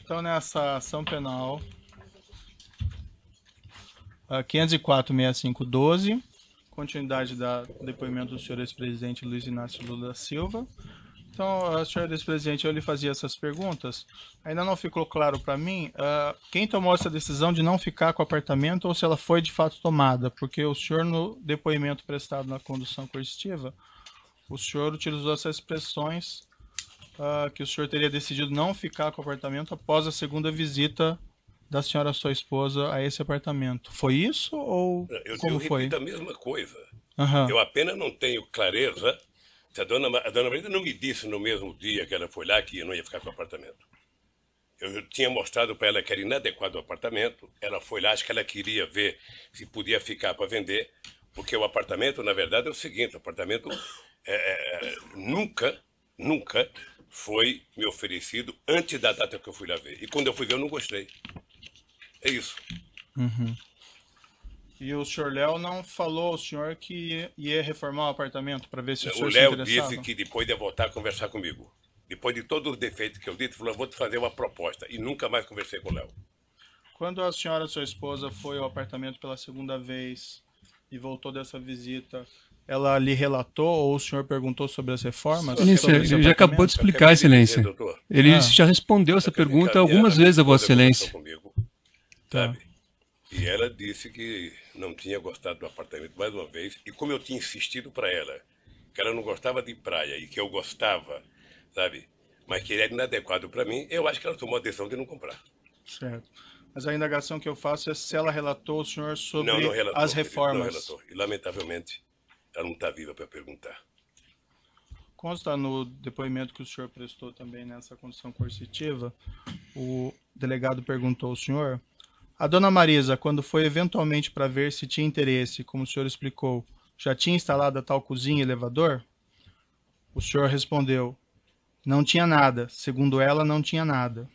Então, nessa ação penal 504.6512, continuidade do depoimento do senhor ex-presidente Luiz Inácio Lula da Silva. Então, senhor ex-presidente, eu lhe fazia essas perguntas. Ainda não ficou claro para mim quem tomou essa decisão de não ficar com o apartamento ou se ela foi de fato tomada, porque o senhor, no depoimento prestado na condução coercitiva, o senhor utilizou essas expressões que o senhor teria decidido não ficar com o apartamento após a segunda visita da senhora, sua esposa, a esse apartamento. Foi isso ou como foi? Eu repito a mesma coisa. Uhum. Eu apenas não tenho clareza se a dona Marisa não me disse no mesmo dia que ela foi lá que eu não ia ficar com o apartamento. Eu tinha mostrado para ela que era inadequado o apartamento. Ela foi lá, acho que ela queria ver se podia ficar para vender, porque o apartamento, na verdade, é o seguinte: o apartamento nunca foi me oferecido antes da data que eu fui lá ver. E quando eu fui ver, eu não gostei. É isso. Uhum. E o senhor Léo não falou ao senhor que ia reformar o apartamento para ver se o senhor se Léo interessava? disse que depois ia voltar a conversar comigo. Depois de todos os defeitos que eu disse, falou: vou te fazer uma proposta. E nunca mais conversei com o Léo. Quando a senhora, sua esposa, foi ao apartamento pela segunda vez e voltou dessa visita, ela lhe relatou ou o senhor perguntou sobre as reformas? Excelência, ele já acabou de explicar, Excelência. Ele já respondeu essa pergunta algumas vezes a Vossa Excelência. Comigo, Tá. sabe? E ela disse que não tinha gostado do apartamento mais uma vez. E como eu tinha insistido para ela que ela não gostava de praia e que eu gostava, sabe? Mas que ele era inadequado para mim, eu acho que ela tomou a decisão de não comprar. Certo. Mas a indagação que eu faço é se ela relatou ao senhor sobre Não relatou, as reformas. Não relatou. E, lamentavelmente, ela não está viva para perguntar. Consta no depoimento que o senhor prestou também nessa condição coercitiva, o delegado perguntou ao senhor: a dona Marisa, quando foi eventualmente para ver se tinha interesse, como o senhor explicou, já tinha instalado a tal cozinha e elevador? O senhor respondeu: não tinha nada. Segundo ela, não tinha nada.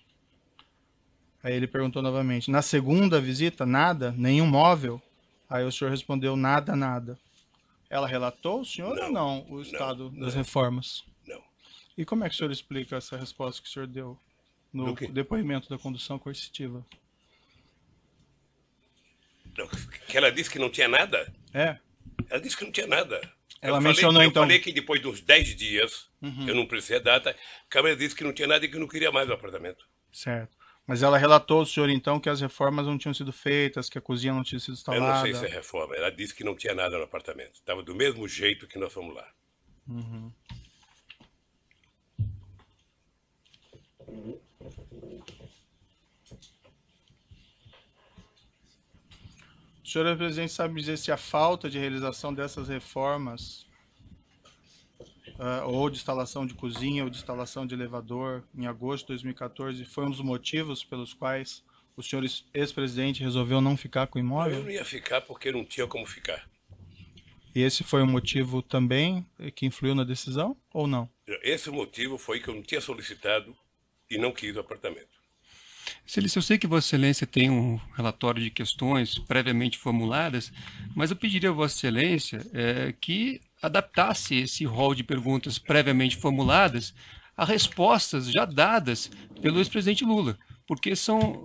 Aí ele perguntou novamente: na segunda visita, nada? Nenhum móvel? Aí o senhor respondeu: nada, nada. Ela relatou ao senhor ou não o estado das reformas? Não. E como é que o senhor explica essa resposta que o senhor deu no depoimento da condução coercitiva? Que ela disse que não tinha nada? É. Ela disse que não tinha nada. Ela mencionou então... Eu falei que depois dos 10 dias, eu não precisei a data, a Câmara disse que não tinha nada e que não queria mais o apartamento. Certo. Mas ela relatou ao senhor então que as reformas não tinham sido feitas, que a cozinha não tinha sido instalada? Eu não sei se é reforma. Ela disse que não tinha nada no apartamento. Estava do mesmo jeito que nós fomos lá. Uhum. O senhor, presidente, sabe dizer se a falta de realização dessas reformas, ou de instalação de cozinha, ou de instalação de elevador, em agosto de 2014, foi um dos motivos pelos quais o senhor ex-presidente resolveu não ficar com o imóvel? Eu não ia ficar porque não tinha como ficar. E esse foi um motivo também que influiu na decisão, ou não? Esse motivo foi que eu não tinha solicitado e não quis o apartamento. Excelência, eu sei que Vossa Excelência tem um relatório de questões previamente formuladas, mas eu pediria a Vossa Excelência que adaptasse esse rol de perguntas previamente formuladas a respostas já dadas pelo ex-presidente Lula, porque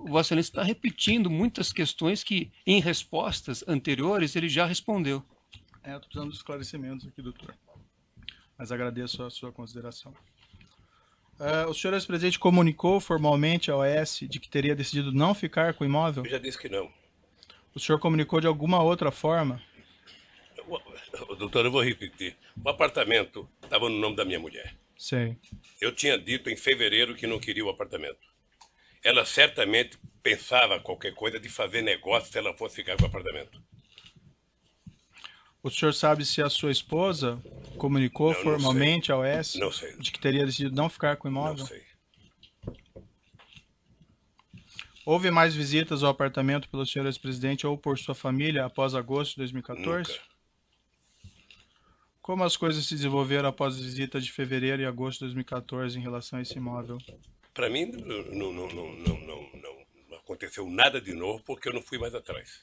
Vossa Excelência está repetindo muitas questões que, em respostas anteriores, ele já respondeu. Eu estou precisando de esclarecimentos aqui, doutor, mas agradeço a sua consideração. O senhor ex-presidente comunicou formalmente ao OAS de que teria decidido não ficar com o imóvel? Eu já disse que não. O senhor comunicou de alguma outra forma? Doutor, eu vou repetir. O apartamento estava no nome da minha mulher. Sei. Eu tinha dito em fevereiro que não queria o apartamento. Ela certamente pensava qualquer coisa de fazer negócio se ela fosse ficar com o apartamento. O senhor sabe se a sua esposa comunicou formalmente ao OAS de que teria decidido não ficar com o imóvel? Não sei. Houve mais visitas ao apartamento pelo senhor ex-presidente ou por sua família após agosto de 2014? Nunca. Como as coisas se desenvolveram após as visitas de fevereiro e agosto de 2014 em relação a esse imóvel? Para mim, não aconteceu nada de novo porque eu não fui mais atrás.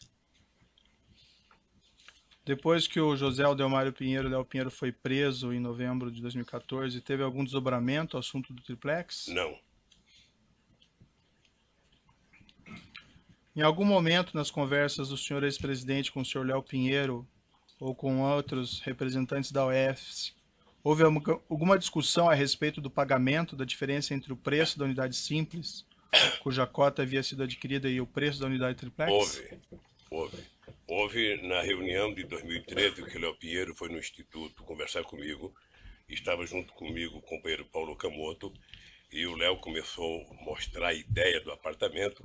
Depois que o José Aldelmário Pinheiro, Léo Pinheiro, foi preso em novembro de 2014, teve algum desdobramento ao assunto do triplex? Não. Em algum momento nas conversas do senhor ex-presidente com o senhor Léo Pinheiro ou com outros representantes da OAS, houve alguma discussão a respeito do pagamento da diferença entre o preço da unidade simples, cuja cota havia sido adquirida, e o preço da unidade triplex? Houve na reunião de 2013 que o Léo Pinheiro foi no Instituto conversar comigo, estava junto comigo o companheiro Paulo Camoto, e o Léo começou a mostrar a ideia do apartamento.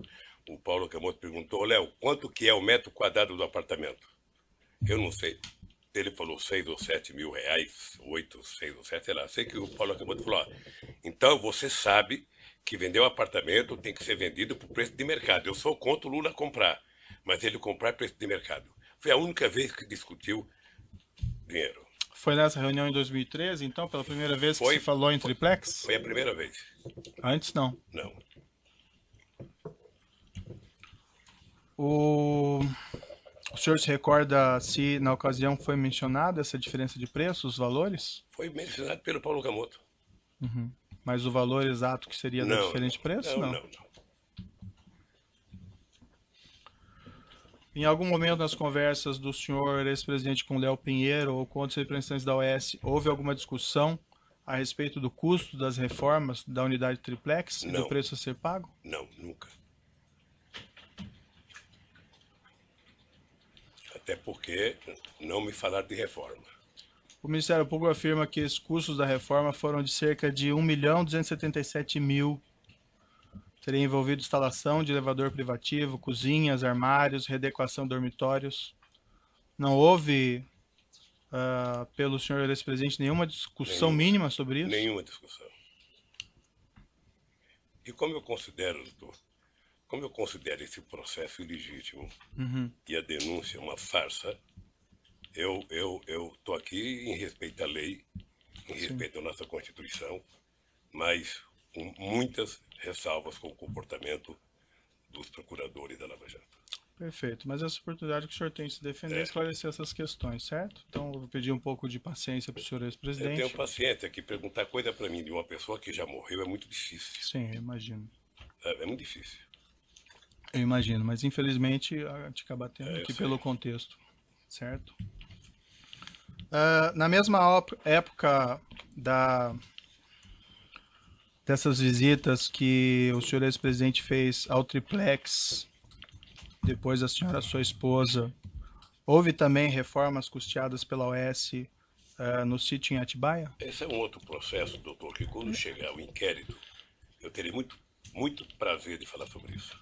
O Paulo Camoto perguntou: Léo, quanto que é o metro quadrado do apartamento? Eu não sei. Ele falou 6 ou 7 mil reais, 8, 6 ou 7, sei lá. Sei que o Paulo Camoto falou: então você sabe que vender um apartamento tem que ser vendido por preço de mercado. Eu sou contra o Lula comprar, mas ele comprar preço de mercado. Foi a única vez que discutiu dinheiro. Foi nessa reunião em 2013, então, pela primeira vez que se falou em triplex? Foi a primeira vez. Antes não? Não. O senhor se recorda se na ocasião foi mencionada essa diferença de preço, os valores? Foi mencionado pelo Paulo Camoto. Uhum. Mas o valor exato que seria da diferente preço? Não. Em algum momento nas conversas do senhor ex-presidente com Léo Pinheiro ou com outros representantes da OAS, houve alguma discussão a respeito do custo das reformas da unidade triplex e do preço a ser pago? Não, nunca. Até porque não me falaram de reforma. O Ministério Público afirma que os custos da reforma foram de cerca de 1.277.000. Teria envolvido instalação de elevador privativo, cozinhas, armários, readequação de dormitórios. Não houve, pelo senhor ex-presidente, nenhuma discussão mínima sobre isso? Nenhuma discussão. E como eu considero esse processo ilegítimo e a denúncia uma farsa, eu estou aqui em respeito à lei, em respeito à nossa Constituição, mas com muitas ressalvas com o comportamento dos procuradores da Lava Jato. Perfeito, mas essa oportunidade que o senhor tem de se defender e esclarecer essas questões, certo? Então eu vou pedir um pouco de paciência para o senhor ex-presidente. Eu tenho paciência, que perguntar coisa para mim de uma pessoa que já morreu é muito difícil. Sim, eu imagino. É muito difícil. Eu imagino, mas infelizmente a gente acaba batendo aqui pelo contexto, certo? Na mesma época dessas visitas que o senhor ex-presidente fez ao triplex, depois da senhora sua esposa, houve também reformas custeadas pela OAS no sítio em Atibaia? Esse é um outro processo, doutor, que quando chegar o inquérito, eu terei muito prazer de falar sobre isso.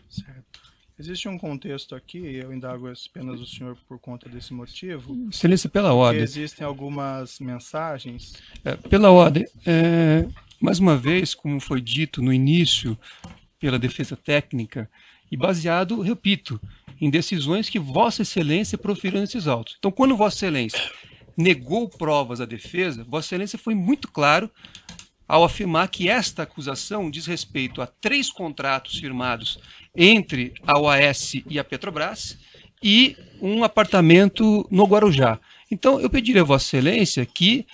Certo. Existe um contexto aqui, eu indago apenas o senhor por conta desse motivo. Excelência, pela ordem. Existem algumas mensagens. Pela ordem, mais uma vez, como foi dito no início pela defesa técnica, e baseado, repito, em decisões que Vossa Excelência proferiu nesses autos. Então, quando Vossa Excelência negou provas à defesa, Vossa Excelência foi muito claro ao afirmar que esta acusação diz respeito a 3 contratos firmados entre a OAS e a Petrobras e um apartamento no Guarujá. Então, eu pediria a Vossa Excelência que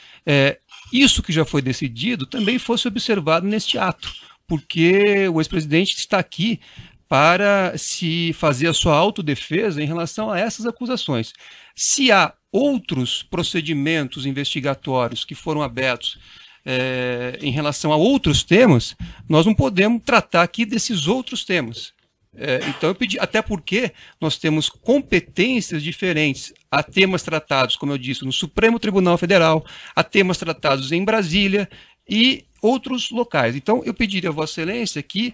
isso que já foi decidido também fosse observado neste ato, porque o ex-presidente está aqui para se fazer a sua autodefesa em relação a essas acusações. Se há outros procedimentos investigatórios que foram abertos em relação a outros temas, nós não podemos tratar aqui desses outros temas. Então eu pedi, até porque nós temos competências diferentes. Há temas tratados, como eu disse, no Supremo Tribunal Federal, há temas tratados em Brasília e outros locais. Então eu pediria a Vossa Excelência que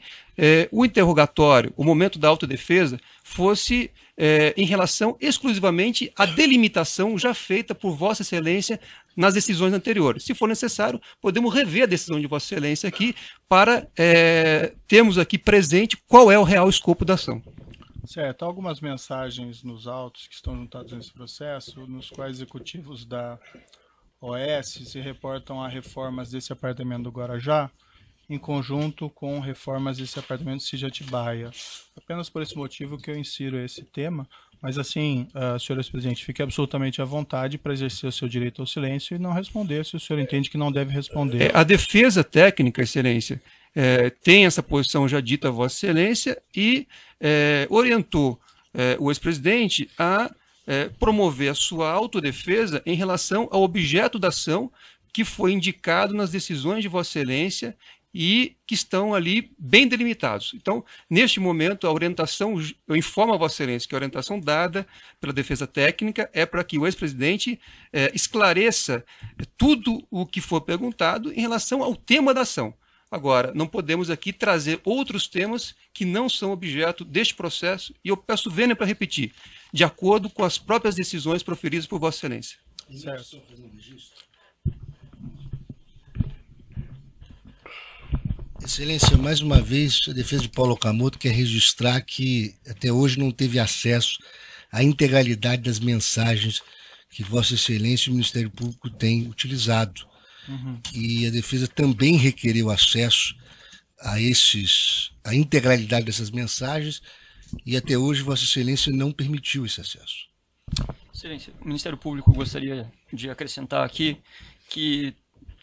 o interrogatório, o momento da autodefesa, fosse em relação exclusivamente à delimitação já feita por Vossa Excelência nas decisões anteriores. Se for necessário, podemos rever a decisão de Vossa Excelência aqui para termos aqui presente qual é o real escopo da ação. Certo. Há algumas mensagens nos autos que estão juntados nesse processo, nos quais executivos da OAS se reportam a reformas desse apartamento do Guarujá, em conjunto com reformas desse apartamento Sítio Atibaia. Apenas por esse motivo que eu insiro esse tema, mas assim, senhor presidente, fique absolutamente à vontade para exercer o seu direito ao silêncio e não responder se o senhor entende que não deve responder. A defesa técnica, excelência, tem essa posição já dita a vossa excelência e orientou o ex-presidente a promover a sua autodefesa em relação ao objeto da ação que foi indicado nas decisões de vossa excelência e que estão ali bem delimitados. Então, neste momento, a orientação, eu informo a vossa excelência que a orientação dada pela defesa técnica é para que o ex-presidente esclareça tudo o que for perguntado em relação ao tema da ação. Agora, não podemos aqui trazer outros temas que não são objeto deste processo, e eu peço vênia para repetir, de acordo com as próprias decisões proferidas por vossa excelência. Certo. Excelência, mais uma vez, a defesa de Paulo Okamoto quer registrar que até hoje não teve acesso à integralidade das mensagens que Vossa Excelência e o Ministério Público têm utilizado. E a defesa também requereu acesso a integralidade dessas mensagens e até hoje Vossa Excelência não permitiu esse acesso. Excelência, o Ministério Público gostaria de acrescentar aqui que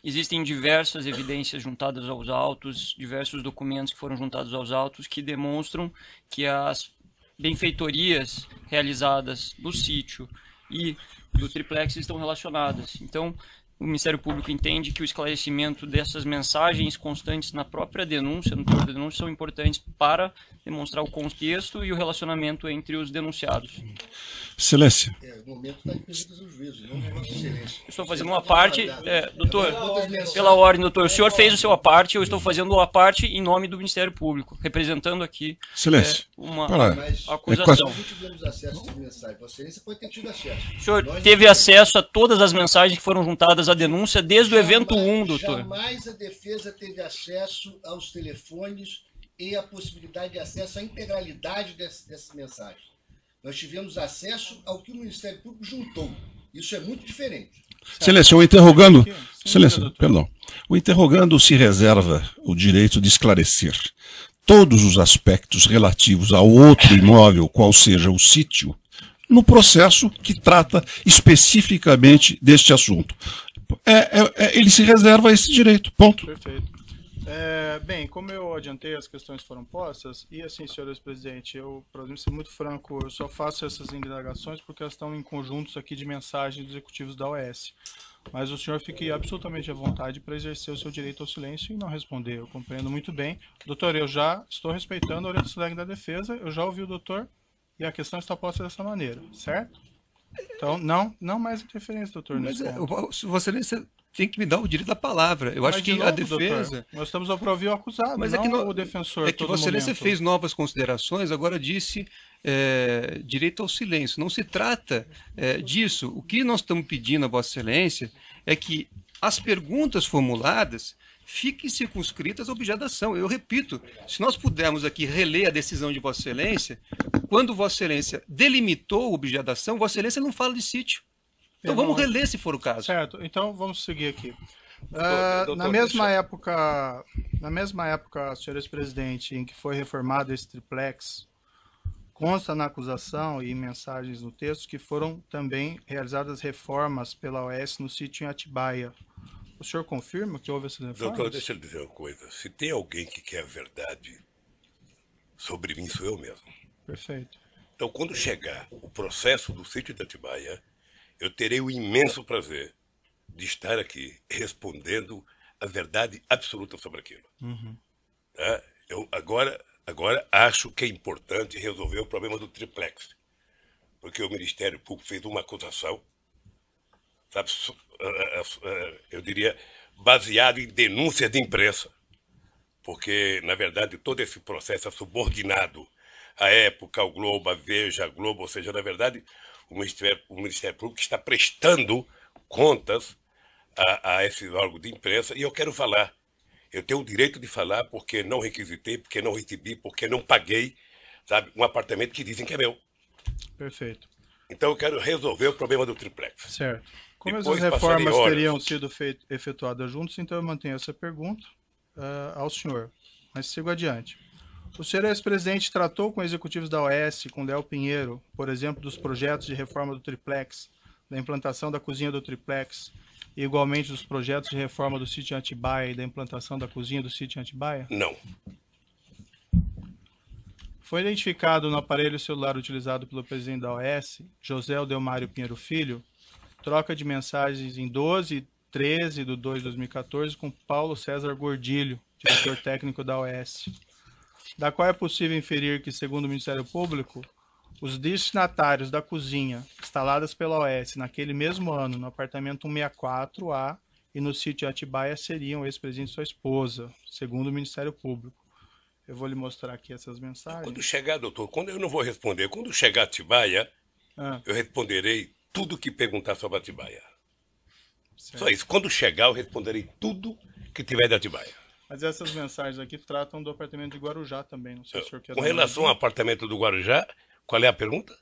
existem diversas evidências juntadas aos autos, diversos documentos que foram juntados aos autos que demonstram que as benfeitorias realizadas no sítio e do triplex estão relacionadas. Então, o Ministério Público entende que o esclarecimento dessas mensagens constantes na própria denúncia, no teor da denúncia, são importantes para demonstrar o contexto e o relacionamento entre os denunciados. Excelência. O momento está em perguntas aos juízes, não na Vossa Excelência. Eu estou fazendo uma parte, doutor, pela ordem, doutor, o senhor fez o seu à parte, eu estou fazendo a parte em nome do Ministério Público, representando aqui Excelência. uma Mas acusação. nós não tivemos acesso às mensagens. Vossa Excelência pode ter tido acesso. O senhor teve acesso a todas as mensagens que foram juntadas à denúncia desde o evento 1, doutor. Jamais a defesa teve acesso aos telefones e a possibilidade de acesso à integralidade dessas mensagens. Nós tivemos acesso ao que o Ministério Público juntou. Isso é muito diferente. Excelência, o interrogando. Excelência, perdão. O interrogando se reserva o direito de esclarecer todos os aspectos relativos a outro imóvel, qual seja o sítio, no processo que trata especificamente deste assunto. Ele se reserva esse direito, ponto. Perfeito. Bem, como eu adiantei, as questões foram postas, e assim, senhores presidente, eu, para ser muito franco, eu só faço essas indagações porque elas estão em conjuntos aqui de mensagens dos executivos da OAS. Mas o senhor fique absolutamente à vontade para exercer o seu direito ao silêncio e não responder. Eu compreendo muito bem. Doutor, eu já estou respeitando a orientação da defesa, eu já ouvi o doutor, e a questão está posta dessa maneira, certo? Então, não mais interferência, doutor. Mas Vossa Excelência tem que me dar o direito da palavra. Eu acho que a defesa... Doutor, nós estamos para ouvir o acusado, mas não o defensor. É que Vossa Excelência fez novas considerações, agora disse direito ao silêncio. Não se trata disso. O que nós estamos pedindo a Vossa Excelência é que as perguntas formuladas fiquem circunscritas ao objeto da ação. Eu repito, se nós pudermos aqui reler a decisão de Vossa Excelência, quando Vossa Excelência delimitou o objeto da ação, Vossa Excelência não fala de sítio. Então vamos reler se for o caso. Certo, então vamos seguir aqui. Doutor, na mesma época, senhores presidente, em que foi reformado esse triplex, consta na acusação e em mensagens no texto que foram também realizadas reformas pela OAS no sítio em Atibaia. O senhor confirma que houve essas reformas? Doutor, deixa eu lhe dizer uma coisa. Se tem alguém que quer a verdade sobre mim, sou eu mesmo. Perfeito. Então, quando chegar o processo do sítio de Atibaia, eu terei o imenso prazer de estar aqui respondendo a verdade absoluta sobre aquilo. Tá? Eu agora acho que é importante resolver o problema do triplex, porque o Ministério Público fez uma acusação, sabe, eu diria, baseado em denúncias de imprensa, porque, na verdade, todo esse processo é subordinado à época, ao Globo, à Veja, à Globo, ou seja, na verdade, o Ministério Público está prestando contas a esses órgãos de imprensa, e eu quero falar. Eu tenho o direito de falar porque não requisitei, porque não recebi, porque não paguei, sabe, um apartamento que dizem que é meu. Perfeito. Então eu quero resolver o problema do triplex. Certo. Como Depois essas reformas passarem horas. teriam sido efetuadas juntos, então eu mantenho essa pergunta. ao senhor, mas sigo adiante. O senhor ex-presidente tratou com executivos da OAS, com Léo Pinheiro, por exemplo, dos projetos de reforma do triplex, da implantação da cozinha do triplex, e igualmente dos projetos de reforma do sítio Atibaia e da implantação da cozinha do sítio Atibaia? Não. Foi identificado no aparelho celular utilizado pelo presidente da OAS, José Odelmário Pinheiro Filho, troca de mensagens em 12 e 13 de 2 de 2014 com Paulo César Gordilho, diretor técnico da OAS, da qual é possível inferir que, segundo o Ministério Público, os destinatários da cozinha instaladas pela OAS naquele mesmo ano no apartamento 164A e no sítio Atibaia seriam o ex-presidente e sua esposa, segundo o Ministério Público. Eu vou lhe mostrar aqui essas mensagens. Quando chegar, doutor, quando eu não vou responder, quando chegar a Atibaia, eu responderei tudo que perguntar sobre Atibaia. Certo. Só isso. Quando chegar, eu responderei tudo que tiver de Atibaia. Mas essas mensagens aqui tratam do apartamento de Guarujá também. Não sei se o senhor quer. Com relação ao apartamento do Guarujá, qual é a pergunta?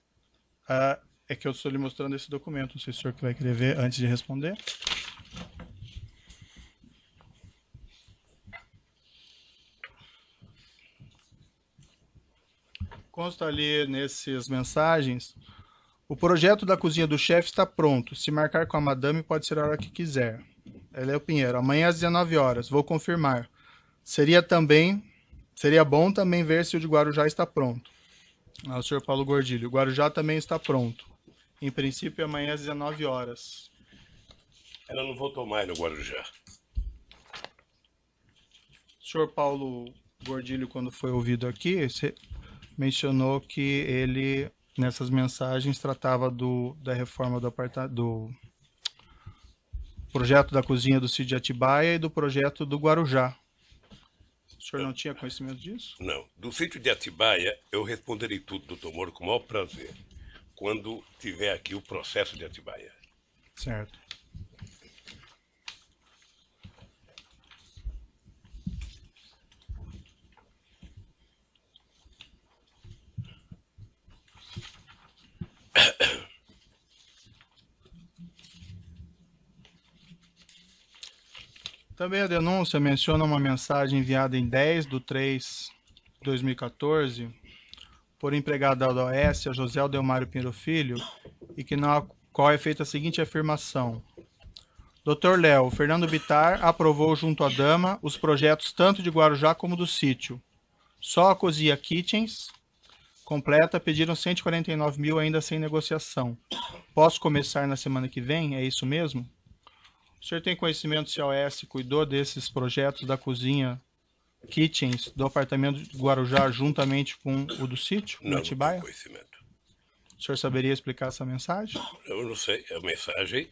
É que eu estou lhe mostrando esse documento. Não sei se o senhor vai querer ver antes de responder. Consta ali nessas mensagens: o projeto da cozinha do chefe está pronto. Se marcar com a madame, pode ser a hora que quiser. Léo Pinheiro, amanhã às 19 horas, vou confirmar. Seria bom também ver se o de Guarujá está pronto. O senhor Paulo Gordilho, o Guarujá também está pronto. Em princípio, amanhã às 19 horas. Ela não votou mais no Guarujá. O senhor Paulo Gordilho, quando foi ouvido aqui, mencionou que ele, nessas mensagens, tratava da reforma do projeto da cozinha do sítio de Atibaia e do projeto do Guarujá. O senhor não tinha conhecimento disso? Não. Do sítio de Atibaia, eu responderei tudo, doutor Moro, com o maior prazer, quando tiver aqui o processo de Atibaia. Certo. Também a denúncia menciona uma mensagem enviada em 10/3/2014 por empregado da OAS, a José Odelmário Pinheiro Filho, e que na qual é feita a seguinte afirmação: Dr. Léo, Fernando Bittar aprovou junto à dama os projetos tanto de Guarujá como do sítio. Só a cozinha Kitchens completa pediram 149 mil ainda sem negociação. Posso começar na semana que vem? É isso mesmo? O senhor tem conhecimento se a OAS cuidou desses projetos da cozinha Kitchens do apartamento de Guarujá juntamente com o do sítio, não, Atibaia? Não tenho conhecimento. O senhor saberia explicar essa mensagem? Eu não sei. A mensagem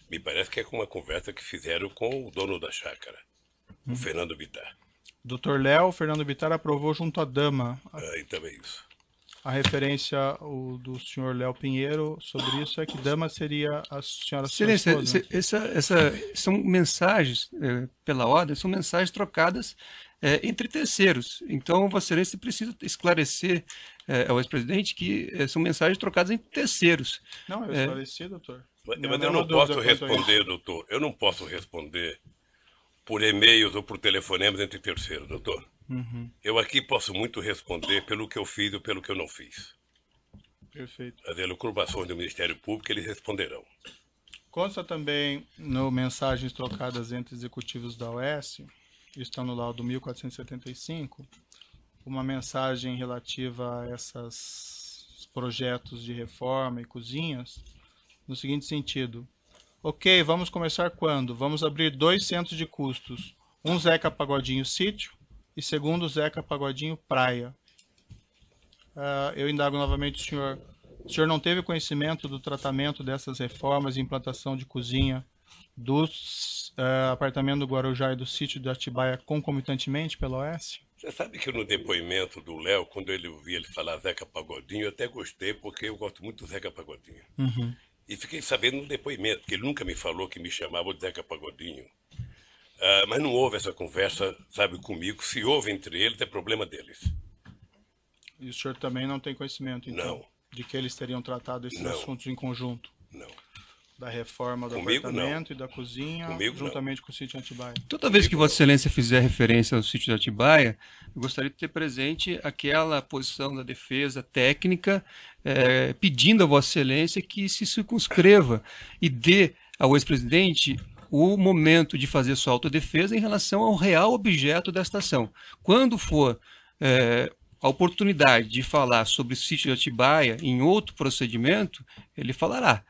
me parece que é com uma conversa que fizeram com o dono da chácara, o Fernando Bittar. Dr. Léo, Fernando Bittar aprovou junto à dama. E também isso. A referência do senhor Léo Pinheiro sobre isso é que dama seria a senhora Excelência, esposa. são mensagens, pela ordem, são mensagens trocadas entre terceiros. Então, Vossa Excelência precisa esclarecer ao ex-presidente que são mensagens trocadas entre terceiros. Não, eu esclareci, doutor. Mas eu não posso responder, doutor. Eu não posso responder por e-mails ou por telefonemas entre terceiros, doutor. Uhum. Eu aqui posso muito responder pelo que eu fiz ou pelo que eu não fiz. Perfeito. As elucubrações do Ministério Público, eles responderão. Consta também no mensagens trocadas entre executivos da OAS, está no laudo 1475, uma mensagem relativa a esses projetos de reforma e cozinhas, no seguinte sentido: ok, vamos começar quando? Vamos abrir 2 centros de custos, um Zeca Pagodinho Sítio e segundo Zeca Pagodinho Praia. Eu indago novamente o senhor não teve conhecimento do tratamento dessas reformas e implantação de cozinha dos apartamentos do Guarujá e do sítio de Atibaia concomitantemente pela OAS? Você sabe que no depoimento do Léo, quando eu ouvi ele falar Zeca Pagodinho, eu até gostei, porque eu gosto muito do Zeca Pagodinho. Uhum. E fiquei sabendo no depoimento, que ele nunca me falou que me chamava de Zeca Pagodinho. Mas não houve essa conversa, sabe, comigo. Se houve entre eles, é problema deles. E o senhor também não tem conhecimento, então, não, de que eles teriam tratado esses assuntos em conjunto? Não. da reforma do Comigo, apartamento e da cozinha, Comigo, juntamente com o sítio Atibaia. Toda vez que Vossa Excelência fizer referência ao sítio de Atibaia, eu gostaria de ter presente aquela posição da defesa técnica, pedindo a Vossa Excelência que se circunscreva e dê ao ex-presidente o momento de fazer sua autodefesa em relação ao real objeto desta ação. Quando for a oportunidade de falar sobre o sítio de Atibaia em outro procedimento, ele falará.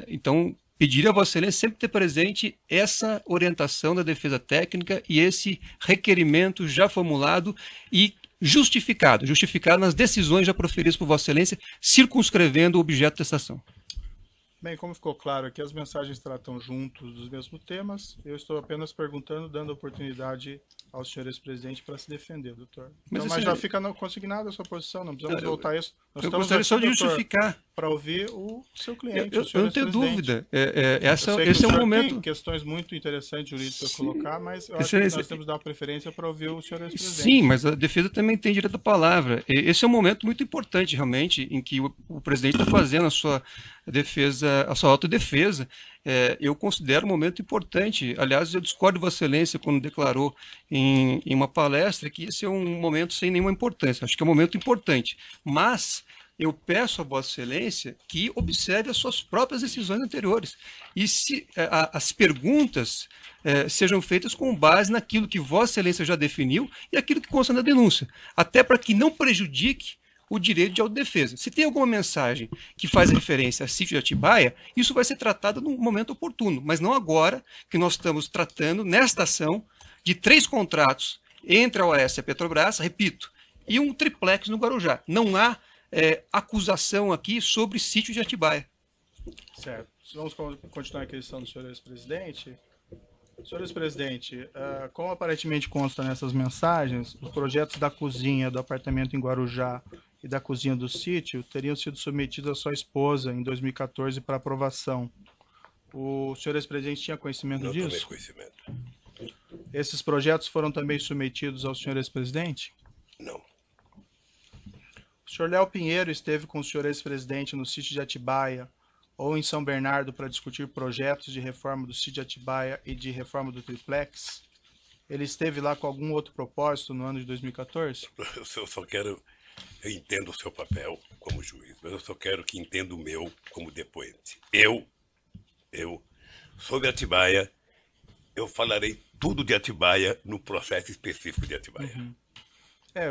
Então, pediria a Vossa Excelência sempre ter presente essa orientação da defesa técnica e esse requerimento já formulado e justificado nas decisões já proferidas por Vossa Excelência, circunscrevendo o objeto dessa ação. Bem, como ficou claro aqui, as mensagens tratam juntos dos mesmos temas. Eu estou apenas perguntando, dando oportunidade ao senhor ex-presidente para se defender, doutor. Mas já fica consignada a sua posição, não precisamos voltar a isso. Nós eu gostaria só de justificar. Para ouvir o seu cliente, eu o senhor não tenho dúvida. Esse é um momento. Tem questões muito interessantes jurídicas para colocar, mas eu acho que nós temos que dar preferência para ouvir o senhor ex-presidente. Sim, mas a defesa também tem direito à palavra. Esse é um momento muito importante, realmente, em que o presidente está fazendo a sua defesa, a sua autodefesa. Eu considero um momento importante. Aliás, eu discordo de Vossa Excelência quando declarou em uma palestra que esse é um momento sem nenhuma importância. Acho que é um momento importante. Mas eu peço a Vossa Excelência que observe as suas próprias decisões anteriores. E se as perguntas sejam feitas com base naquilo que Vossa Excelência já definiu e aquilo que consta na denúncia. Até para que não prejudique o direito de autodefesa. Se tem alguma mensagem que faz referência a sítio de Atibaia, isso vai ser tratado num momento oportuno, mas não agora que nós estamos tratando, nesta ação, de 3 contratos entre a OAS e a Petrobras, repito, e um triplex no Guarujá. Não há acusação aqui sobre sítio de Atibaia. Certo. Vamos continuar a questão do senhor ex-presidente. Senhor ex-presidente, como aparentemente consta nessas mensagens, os projetos da cozinha do apartamento em Guarujá e da cozinha do sítio teriam sido submetidos à sua esposa em 2014 para aprovação. O senhor ex-presidente tinha conhecimento disso? Não tomei conhecimento. Esses projetos foram também submetidos ao senhor ex-presidente? Não. O senhor Léo Pinheiro esteve com o senhor ex-presidente no sítio de Atibaia ou em São Bernardo para discutir projetos de reforma do sítio de Atibaia e de reforma do triplex? Ele esteve lá com algum outro propósito no ano de 2014? Eu só quero... Eu entendo o seu papel como juiz, mas eu só quero que entenda o meu como depoente. Eu, sobre Atibaia, eu falarei tudo de Atibaia no processo específico de Atibaia. Uhum.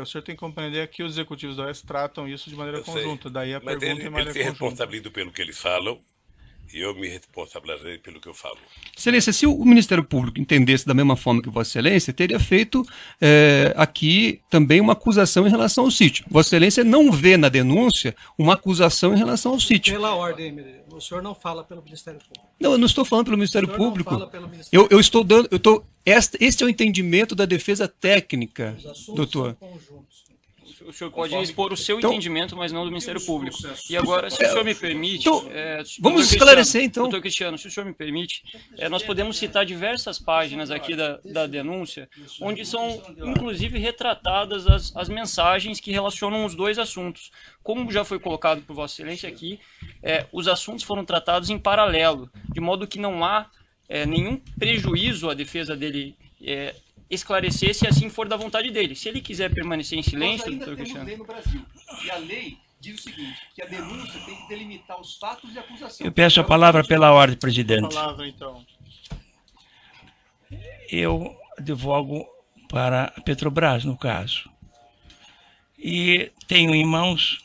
O senhor tem que compreender que os executivos da OAS tratam isso de maneira conjunta. Daí a pergunta é maneira conjunta. Eles se responsabilizam pelo que eles falam e eu me responsabilizei pelo que eu falo. Excelência, se o Ministério Público entendesse da mesma forma que Vossa Excelência, teria feito aqui também uma acusação em relação ao sítio. Vossa Excelência não vê na denúncia uma acusação em relação ao sítio. Pela ordem, o senhor não fala pelo Ministério Público. Não, eu não estou falando pelo Ministério Público. Eu estou dando... Este é o entendimento da defesa técnica, doutor. O senhor pode expor o seu entendimento, mas não do Ministério Público. E agora, se o senhor me permite... vamos esclarecer, então. Doutor Cristiano, se o senhor me permite, nós podemos citar diversas páginas aqui da denúncia, onde são, inclusive, retratadas as mensagens que relacionam os dois assuntos. Como já foi colocado por Vossa Excelência aqui, os assuntos foram tratados em paralelo, de modo que não há nenhum prejuízo à defesa dele esclarecer se assim for da vontade dele. Se ele quiser permanecer em silêncio, doutor Cristiano... Lei no Brasil. E a lei diz o seguinte, que a denúncia tem que delimitar os fatos de acusação. Eu peço a palavra pela ordem, presidente. Palavra, então. Eu advogo para a Petrobras, no caso. E tenho em mãos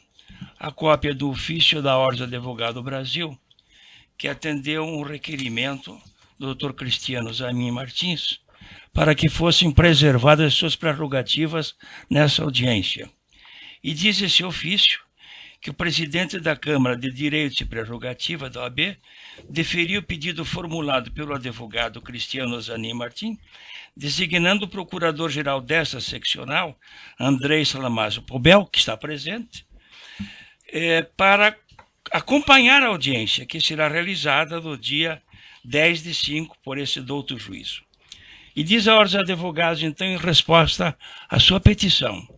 a cópia do ofício da Ordem do Advogado do Brasil, que atendeu um requerimento do Dr. Cristiano Zanin Martins, para que fossem preservadas suas prerrogativas nessa audiência. E diz esse ofício que o presidente da Câmara de Direitos e Prerrogativa da OAB deferiu o pedido formulado pelo advogado Cristiano Zanin Martins, designando o procurador-geral dessa seccional, Andrei Salamazo Pobel, que está presente, para acompanhar a audiência, que será realizada no dia 10/5 por esse douto juízo. E diz a Ordem dos Advogados, então, em resposta à sua petição: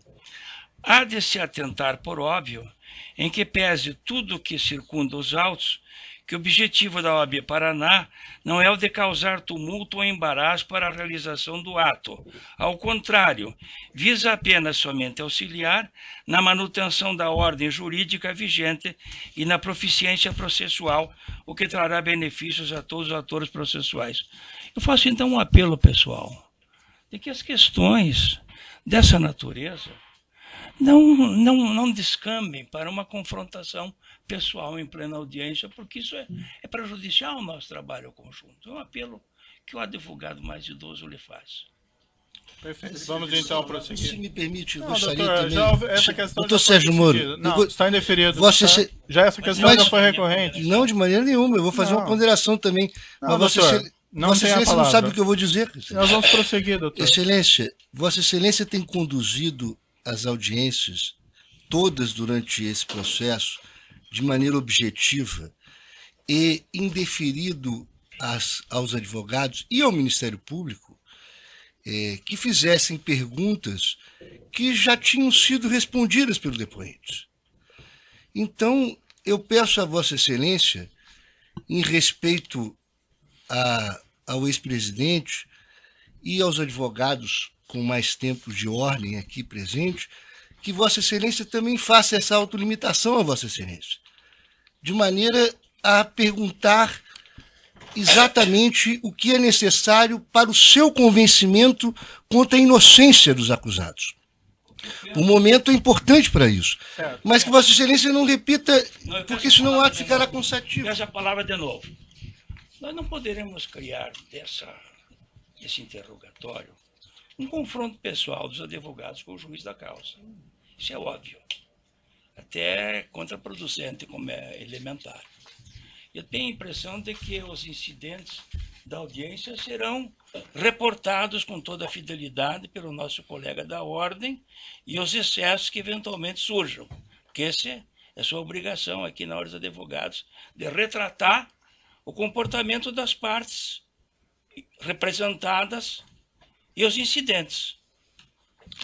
há de se atentar, por óbvio, em que pese tudo o que circunda os autos, que o objetivo da OAB Paraná não é o de causar tumulto ou embaraço para a realização do ato. Ao contrário, visa apenas somente auxiliar na manutenção da ordem jurídica vigente e na proficiência processual, o que trará benefícios a todos os atores processuais. Eu faço então um apelo, pessoal, de que as questões dessa natureza não descambem para uma confrontação pessoal em plena audiência, porque isso é prejudicial ao nosso trabalho conjunto. É um apelo que o advogado mais idoso lhe faz. Perfeito. Vamos então prosseguir. Se me permite, eu Não, gostaria doutor, também... essa questão doutor já foi Sérgio Moro, decidida. Não, está indeferido. Você... Já essa questão Mas- já foi recorrente. Não, de maneira nenhuma, eu vou fazer Não. uma ponderação também. Não, Mas doutor, Vossa não Vossa tem a Excelência não palavra. sabe o que eu vou dizer. Nós vamos prosseguir, doutor. Excelência, Vossa Excelência tem conduzido as audiências todas durante esse processo de maneira objetiva e indeferido aos advogados e ao Ministério Público que fizessem perguntas que já tinham sido respondidas pelo depoente. Então, eu peço a Vossa Excelência, em respeito ao ex-presidente e aos advogados com mais tempo de ordem aqui presente, que Vossa Excelência também faça essa autolimitação a Vossa Excelência, de maneira a perguntar exatamente o que é necessário para o seu convencimento quanto à inocência dos acusados. O momento é importante para isso. Mas que Vossa Excelência não repita, porque senão o ato ficará cansativo. Essa palavra de novo. Nós não poderemos criar desse interrogatório um confronto pessoal dos advogados com o juiz da causa. Isso é óbvio. Até contraproducente, como é elementar. Eu tenho a impressão de que os incidentes da audiência serão reportados com toda a fidelidade pelo nosso colega da ordem e os excessos que eventualmente surjam. Porque essa é a sua obrigação aqui na Ordem dos Advogados, de retratar o comportamento das partes representadas e os incidentes.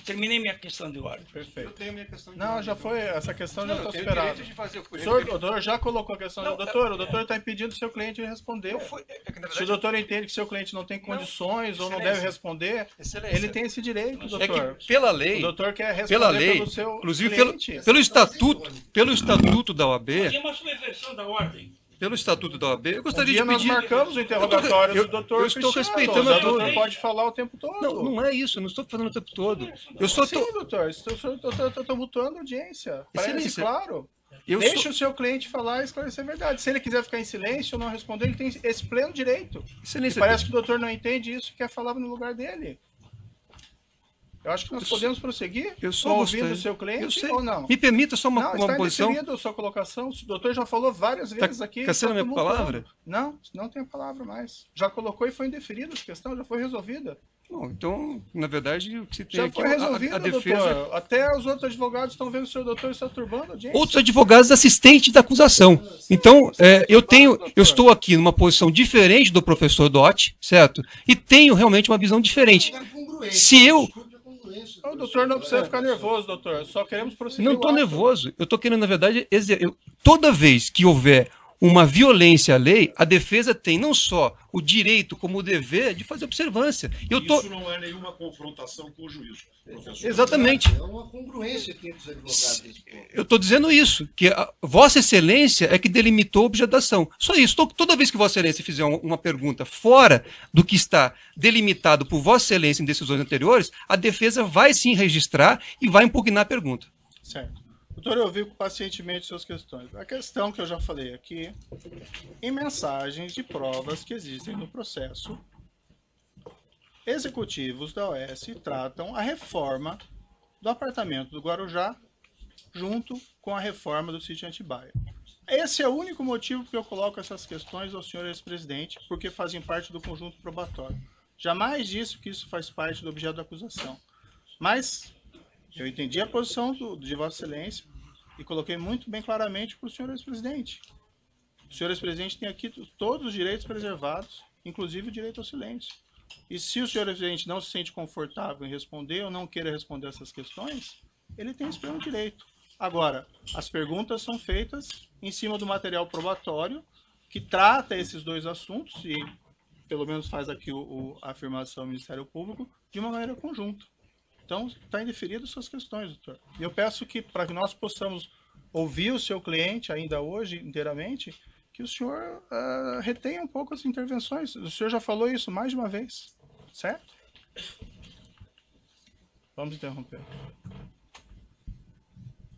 Terminei minha questão de ordem. Perfeito. Eu tenho minha questão de Não, ordem. já foi, essa questão já Não, está eu tenho superada. direito de fazer o O doutor já colocou a questão. Não, O doutor está impedindo o seu cliente de responder. Não foi, é que, na verdade, Se o doutor entende que seu cliente não tem condições ou não Excelência. deve responder, Excelência. ele tem esse direito, É doutor. que pela O lei, doutor quer responder pela lei, pelo seu inclusive cliente. pelo estatuto da OAB, Tem uma subversão da ordem. pelo estatuto da OAB, eu Um gostaria dia de nós pedir. marcamos o interrogatório Eu- do doutor eu estou Cristiano. respeitando O a doutor tua- pode falar o tempo todo. Não, não é isso, eu não estou falando o tempo todo. Eu só Sim, estou. doutor, estou tumultuando a audiência. Parece Excelência, claro. eu Deixa sou- o seu cliente falar e esclarecer a verdade. Se ele quiser ficar em silêncio ou não responder, ele tem esse pleno direito. E Excelência, parece que o doutor não entende isso e quer falar no lugar dele. Eu acho que nós podemos prosseguir eu só ouvindo gostaria- o seu cliente eu sei. ou não. Me permita só Não, uma está posição. indeferido a sua colocação. O doutor já falou várias vezes aqui. caçando está a minha tumultuando. palavra? Não tem a palavra mais. Já colocou e foi indeferida essa questão, já foi resolvida. Bom, então, na verdade, o que se tem Já aqui foi é resolvido, a defesa. doutor. Até os outros advogados estão vendo que o seu doutor está turbando a audiência. Outros advogados assistentes da acusação. Então, eu estou aqui numa posição diferente do professor Dotti, certo? E tenho realmente uma visão diferente. Se eu O doutor não precisa ficar nervoso, doutor. Só queremos prosseguir. não o estou ato. nervoso, eu estou querendo, na verdade, toda vez que houver uma violência à lei, a defesa tem não só o direito, como o dever de fazer observância. Isso não é nenhuma confrontação com o juiz, professor. Exatamente. É uma congruência aqui entre os advogados. Eu estou dizendo isso, que a Vossa Excelência é que delimitou a objetação. Só isso. Toda vez que Vossa Excelência fizer uma pergunta fora do que está delimitado por Vossa Excelência em decisões anteriores, a defesa vai sim registrar e vai impugnar a pergunta. Certo. Doutor, eu ouvi pacientemente suas questões. A questão que eu já falei aqui, em mensagens de provas que existem no processo, executivos da OAS tratam a reforma do apartamento do Guarujá junto com a reforma do sítio Atibaia. Esse é o único motivo que eu coloco essas questões ao senhor ex-presidente, porque fazem parte do conjunto probatório. Jamais disse que isso faz parte do objeto da acusação. Mas eu entendi a posição de Vossa Excelência e coloquei muito bem claramente para o senhor ex-presidente. O senhor ex-presidente tem aqui todos os direitos preservados, inclusive o direito ao silêncio. E se o senhor ex-presidente não se sente confortável em responder ou não queira responder essas questões, ele tem esse pleno direito. Agora, as perguntas são feitas em cima do material probatório que trata esses dois assuntos e, pelo menos, faz aqui a afirmação do Ministério Público de uma maneira conjunta. Então, está indeferido suas questões, doutor. E eu peço que, para que nós possamos ouvir o seu cliente ainda hoje inteiramente, que o senhor retenha um pouco as intervenções. O senhor já falou isso mais de uma vez, certo? Vamos interromper.